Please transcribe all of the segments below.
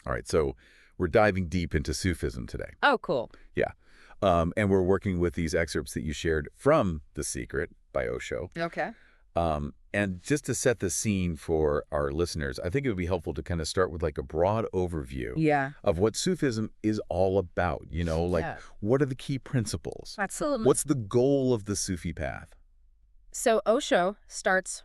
All right, so we're diving deep into Sufism today. Oh, cool. Yeah. And we're working with these excerpts that you shared from The Secret by Osho. Okay. And just to set the scene for our listeners, I think it would be helpful to kind of start with like a broad overview of what Sufism is all about. What are the key principles? Absolutely. What's the goal of the Sufi path? So Osho starts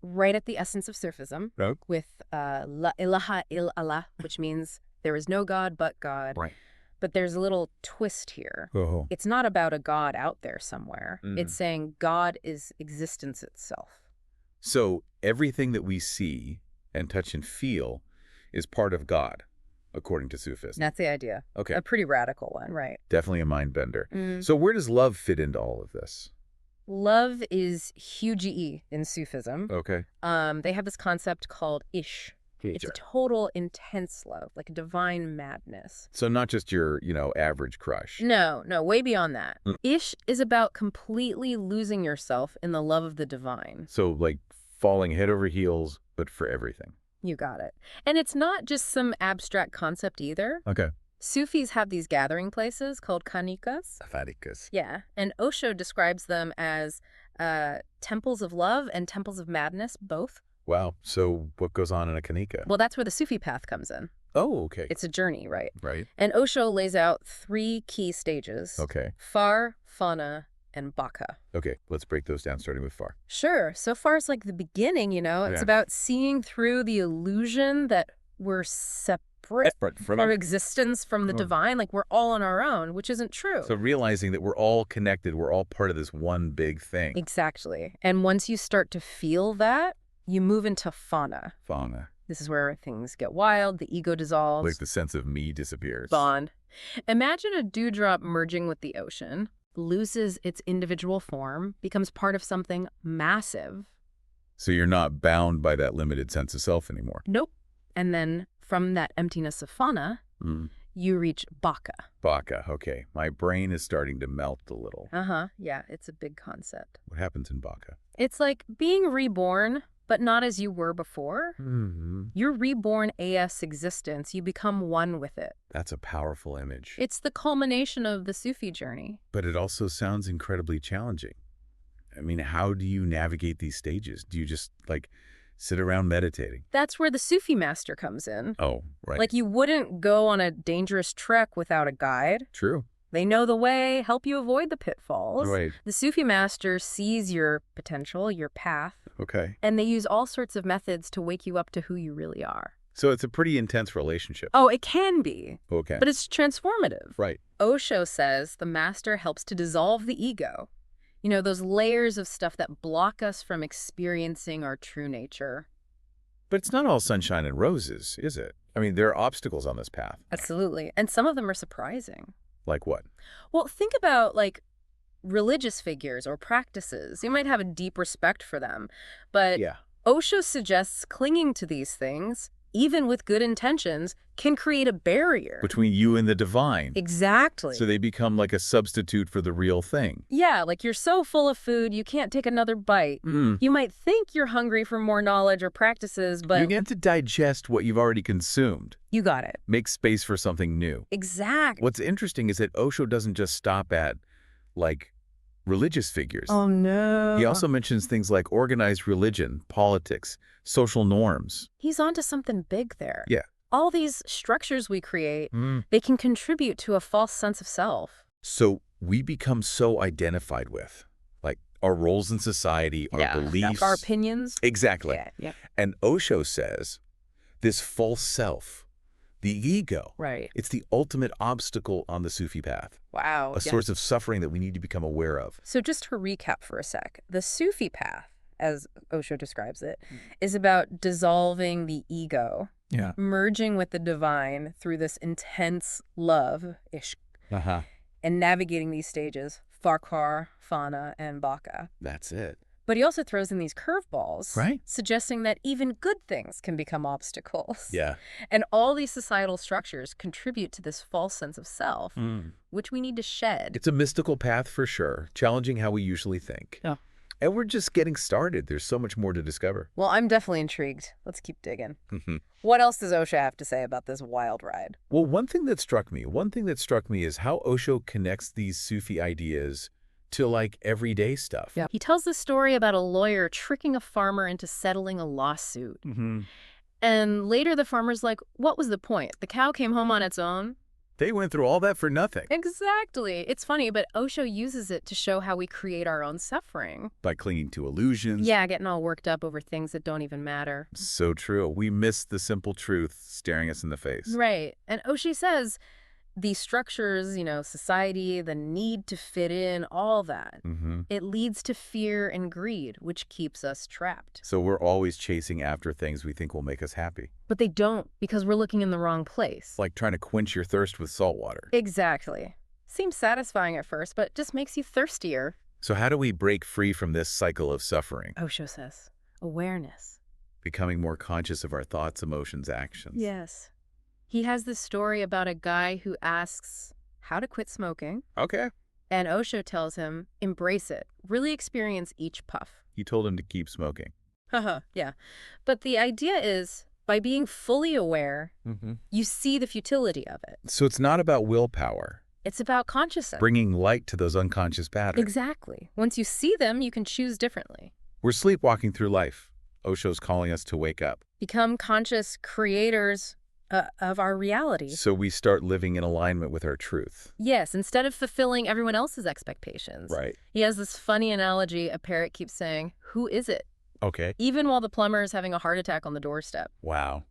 right at the essence of Sufism with La ilaha illallah, which means there is no God but God. Right. But there's a little twist here. Oh. It's not about a God out there somewhere. It's saying God is existence itself. So everything that we see and touch and feel is part of God, according to Sufism. That's the idea. Okay. A pretty radical one, right? Definitely a mind bender. So where does love fit into all of this? Love is huge in Sufism. Okay. They have this concept called ish. It's a total intense love, like a divine madness. So not just your, average crush. No, way beyond that. Ish is about completely losing yourself in the love of the divine. So like falling head over heels, but for everything. You got it. And it's not just some abstract concept either. Okay. Sufis have these gathering places called khanikas. Khanikas. Yeah, and Osho describes them as temples of love and temples of madness, both. Wow. So what goes on in a khanika? Well, that's where the Sufi path comes in. Oh, okay. It's a journey, right? Right. And Osho lays out 3 key stages. Okay. Far, fana, and baka. Okay, let's break those down, starting with far. Sure. So far is like the beginning, It's about seeing through the illusion that we're separate from our existence from the divine, like we're all on our own, which isn't true. So realizing that we're all connected, we're all part of this one big thing. Exactly. And once you start to feel that, you move into fana. Fana. This is where things get wild, the ego dissolves. Like the sense of me disappears. Bond. Imagine a dewdrop merging with the ocean, loses its individual form, becomes part of something massive. So you're not bound by that limited sense of self anymore. Nope. And then from that emptiness of fana, you reach baka. Baka, okay. My brain is starting to melt a little. Yeah, it's a big concept. What happens in baka? It's like being reborn, but not as you were before. You're reborn as existence. You become one with it. That's a powerful image. It's the culmination of the Sufi journey. But it also sounds incredibly challenging. I mean, how do you navigate these stages? Do you just, sit around meditating? That's where the Sufi master comes in. Oh, right. Like you wouldn't go on a dangerous trek without a guide. True. They know the way, help you avoid the pitfalls. Right. The Sufi master sees your potential, your path. Okay. And they use all sorts of methods to wake you up to who you really are. So it's a pretty intense relationship. Oh, it can be. Okay. But it's transformative. Right. Osho says the master helps to dissolve the ego. Those layers of stuff that block us from experiencing our true nature. But it's not all sunshine and roses, is it? I mean, there are obstacles on this path. Absolutely. And some of them are surprising. Like what? Well, think about, religious figures or practices. You might have a deep respect for them. But Osho suggests clinging to these things, even with good intentions, can create a barrier. Between you and the divine. Exactly. So they become like a substitute for the real thing. Yeah, like you're so full of food, you can't take another bite. You might think you're hungry for more knowledge or practices, but... You get to digest what you've already consumed. You got it. Make space for something new. Exactly. What's interesting is that Osho doesn't just stop at, religious figures. Oh, no. He also mentions things like organized religion, politics, social norms. He's onto something big there. Yeah. All these structures we create, they can contribute to a false sense of self. So we become so identified with, our roles in society, our beliefs. Our opinions. Exactly. Yeah. And Osho says this false self, the ego, it's the ultimate obstacle on the Sufi path. Wow. A source of suffering that we need to become aware of. So just to recap for a sec, the Sufi path, as Osho describes it, is about dissolving the ego, merging with the divine through this intense love, ishq, and navigating these stages, farkar, fana, and baka. That's it. But he also throws in these curveballs, right? Suggesting that even good things can become obstacles. Yeah. And all these societal structures contribute to this false sense of self, which we need to shed. It's a mystical path for sure, challenging how we usually think. Yeah. And we're just getting started. There's so much more to discover. Well, I'm definitely intrigued. Let's keep digging. What else does Osho have to say about this wild ride? Well, one thing that struck me is how Osho connects these Sufi ideas to like everyday stuff. Yeah. He tells the story about a lawyer tricking a farmer into settling a lawsuit. And later the farmer's like, what was the point? The cow came home on its own. They went through all that for nothing. Exactly. It's funny, but Osho uses it to show how we create our own suffering. By clinging to illusions. Yeah, getting all worked up over things that don't even matter. So true. We miss the simple truth staring us in the face. Right. And Osho says these structures, society, the need to fit in, all that, it leads to fear and greed, which keeps us trapped. So we're always chasing after things we think will make us happy. But they don't, because we're looking in the wrong place. Like trying to quench your thirst with salt water. Exactly. Seems satisfying at first, but just makes you thirstier. So how do we break free from this cycle of suffering? Osho says, awareness. Becoming more conscious of our thoughts, emotions, actions. Yes. He has this story about a guy who asks how to quit smoking. Okay. And Osho tells him, embrace it. Really experience each puff. He told him to keep smoking. Haha, yeah. But the idea is, by being fully aware, you see the futility of it. So it's not about willpower. It's about consciousness. Bringing light to those unconscious patterns. Exactly. Once you see them, you can choose differently. We're sleepwalking through life. Osho's calling us to wake up. Become conscious creators of our reality. So we start living in alignment with our truth. Yes, instead of fulfilling everyone else's expectations. Right. He has this funny analogy. A parrot keeps saying, who is it? Okay. Even while the plumber is having a heart attack on the doorstep. Wow.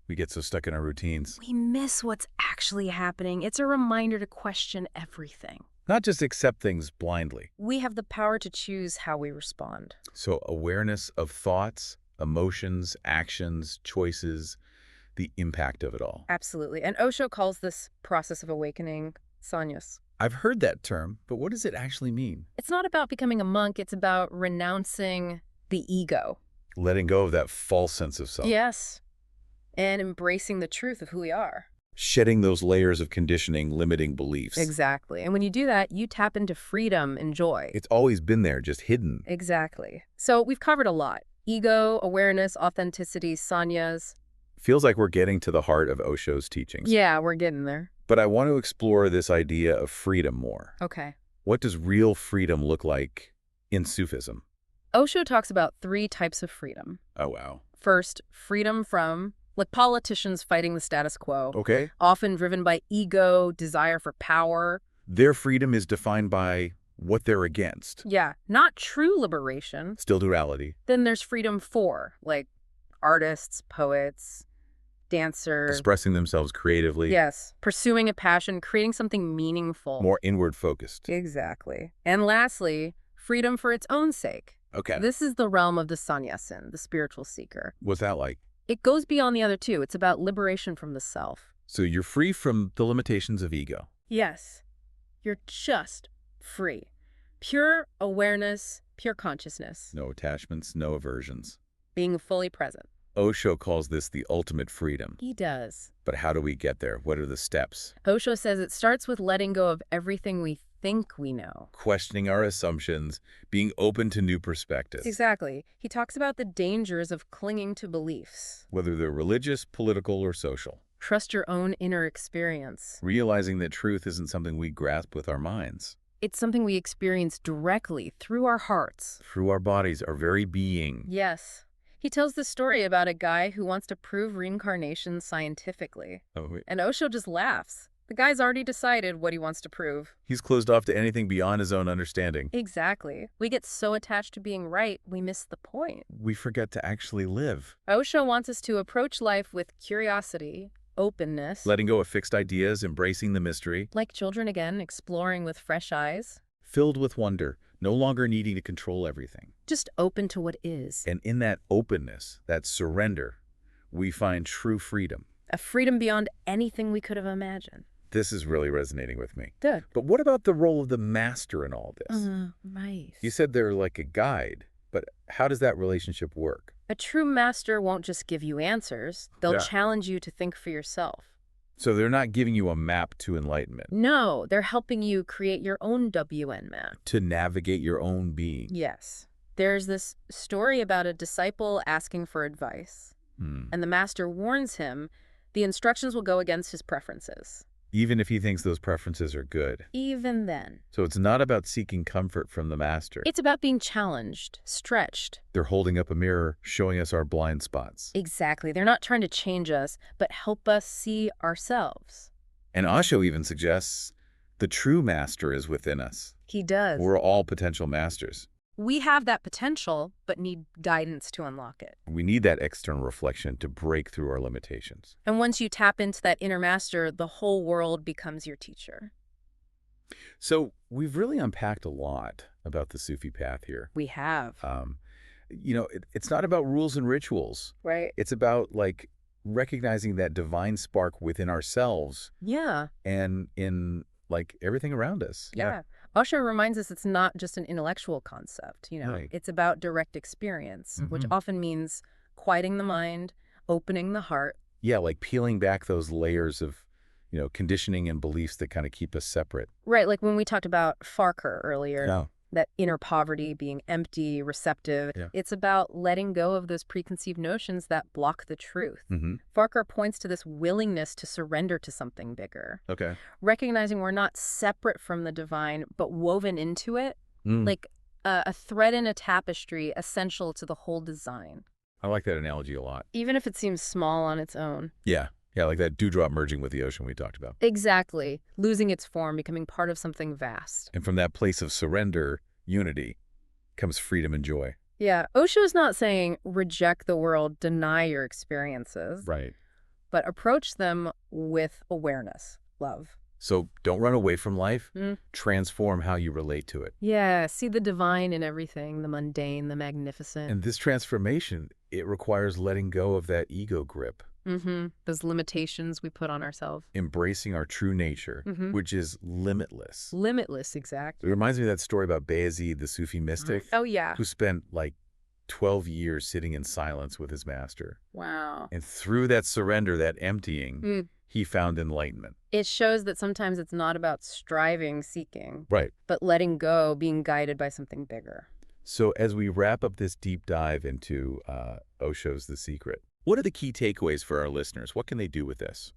We get so stuck in our routines. We miss what's actually happening. It's a reminder to question everything. Not just accept things blindly. We have the power to choose how we respond. So awareness of thoughts, emotions, actions, choices, the impact of it all. Absolutely. And Osho calls this process of awakening sannyas. I've heard that term, but what does it actually mean? It's not about becoming a monk. It's about renouncing the ego. Letting go of that false sense of self. Yes. And embracing the truth of who we are. Shedding those layers of conditioning, limiting beliefs. Exactly. And when you do that, you tap into freedom and joy. It's always been there, just hidden. Exactly. So we've covered a lot. Ego, awareness, authenticity, sannyas. Feels like we're getting to the heart of Osho's teachings. Yeah, we're getting there. But I want to explore this idea of freedom more. Okay. What does real freedom look like in Sufism? Osho talks about 3 types of freedom. Oh, wow. First, freedom from, like politicians fighting the status quo. Okay. Often driven by ego, desire for power. Their freedom is defined by what they're against. Yeah, not true liberation. Still duality. Then there's freedom for, like, artists, poets, dancers. Expressing themselves creatively. Yes. Pursuing a passion, creating something meaningful. More inward focused. Exactly. And lastly, freedom for its own sake. Okay. This is the realm of the sannyasin, the spiritual seeker. What's that like? It goes beyond the other two. It's about liberation from the self. So you're free from the limitations of ego. Yes. You're just free. Pure awareness, pure consciousness. No attachments, no aversions. Being fully present. Osho calls this the ultimate freedom. He does. But how do we get there? What are the steps? Osho says it starts with letting go of everything we think we know. Questioning our assumptions, being open to new perspectives. Exactly. He talks about the dangers of clinging to beliefs. Whether they're religious, political, or social. Trust your own inner experience. Realizing that truth isn't something we grasp with our minds. It's something we experience directly through our hearts. Through our bodies, our very being. Yes. He tells the story about a guy who wants to prove reincarnation scientifically. Oh, wait. And Osho just laughs. The guy's already decided what he wants to prove. He's closed off to anything beyond his own understanding. Exactly. We get so attached to being right, we miss the point. We forget to actually live. Osho wants us to approach life with curiosity, openness. Letting go of fixed ideas, embracing the mystery. Like children again, exploring with fresh eyes. Filled with wonder, no longer needing to control everything. Just open to what is. And in that openness, that surrender, we find true freedom. A freedom beyond anything we could have imagined. This is really resonating with me. Good. But what about the role of the master in all this? Right. You said they're like a guide, but how does that relationship work? A true master won't just give you answers. They'll challenge you to think for yourself. So they're not giving you a map to enlightenment. No, they're helping you create your own WN map. To navigate your own being. Yes. There's this story about a disciple asking for advice. And the master warns him the instructions will go against his preferences. Even if he thinks those preferences are good. Even then. So it's not about seeking comfort from the master. It's about being challenged, stretched. They're holding up a mirror, showing us our blind spots. Exactly. They're not trying to change us, but help us see ourselves. And Osho even suggests the true master is within us. He does. We're all potential masters. We have that potential, but need guidance to unlock it. We need that external reflection to break through our limitations. And once you tap into that inner master, the whole world becomes your teacher. So we've really unpacked a lot about the Sufi path here. We have. It's not about rules and rituals. Right. It's about, like, recognizing that divine spark within ourselves. Yeah. And in, like, everything around us. Yeah. Osho reminds us it's not just an intellectual concept, Right. It's about direct experience, which often means quieting the mind, opening the heart. Yeah, like peeling back those layers of, conditioning and beliefs that kind of keep us separate. Right, like when we talked about Farker earlier, Yeah. that inner poverty, being empty, receptive. Yeah. It's about letting go of those preconceived notions that block the truth. Farker points to this willingness to surrender to something bigger. Okay. Recognizing we're not separate from the divine, but woven into it, like a thread in a tapestry essential to the whole design. I like that analogy a lot. Even if it seems small on its own. Yeah. Yeah, like that dewdrop merging with the ocean we talked about. Exactly. Losing its form, becoming part of something vast. And from that place of surrender, unity, comes freedom and joy. Yeah. Osho's not saying reject the world, deny your experiences. Right. But approach them with awareness, love. So don't run away from life. Transform how you relate to it. Yeah. See the divine in everything, the mundane, the magnificent. And this transformation, it requires letting go of that ego grip. Those limitations we put on ourselves. Embracing our true nature, which is limitless. Limitless, exactly. It reminds me of that story about Bayezid, the Sufi mystic. Oh, yeah. Who spent like 12 years sitting in silence with his master. Wow. And through that surrender, that emptying, he found enlightenment. It shows that sometimes it's not about striving, seeking. Right. But letting go, being guided by something bigger. So as we wrap up this deep dive into Osho's The Secret, what are the key takeaways for our listeners? What can they do with this?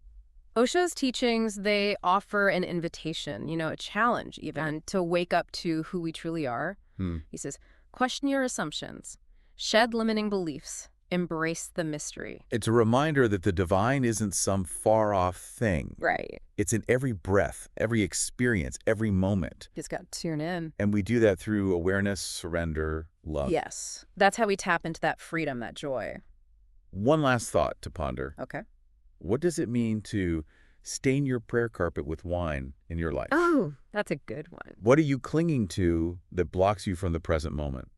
Osho's teachings, they offer an invitation, a challenge even, to wake up to who we truly are. He says, question your assumptions, shed limiting beliefs, embrace the mystery. It's a reminder that the divine isn't some far-off thing. Right. It's in every breath, every experience, every moment. Just got to tune in. And we do that through awareness, surrender, love. Yes. That's how we tap into that freedom, that joy. One last thought to ponder. Okay. What does it mean to stain your prayer carpet with wine in your life? Oh, that's a good one. What are you clinging to that blocks you from the present moment?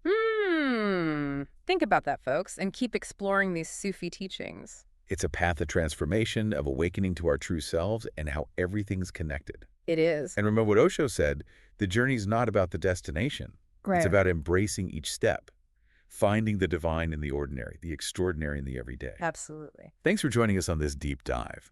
Think about that, folks, and keep exploring these Sufi teachings. It's a path of transformation, of awakening to our true selves and how everything's connected. It is. And remember what Osho said, the journey's not about the destination. Right. It's about embracing each step. Finding the divine in the ordinary, the extraordinary in the everyday. Absolutely. Thanks for joining us on this deep dive.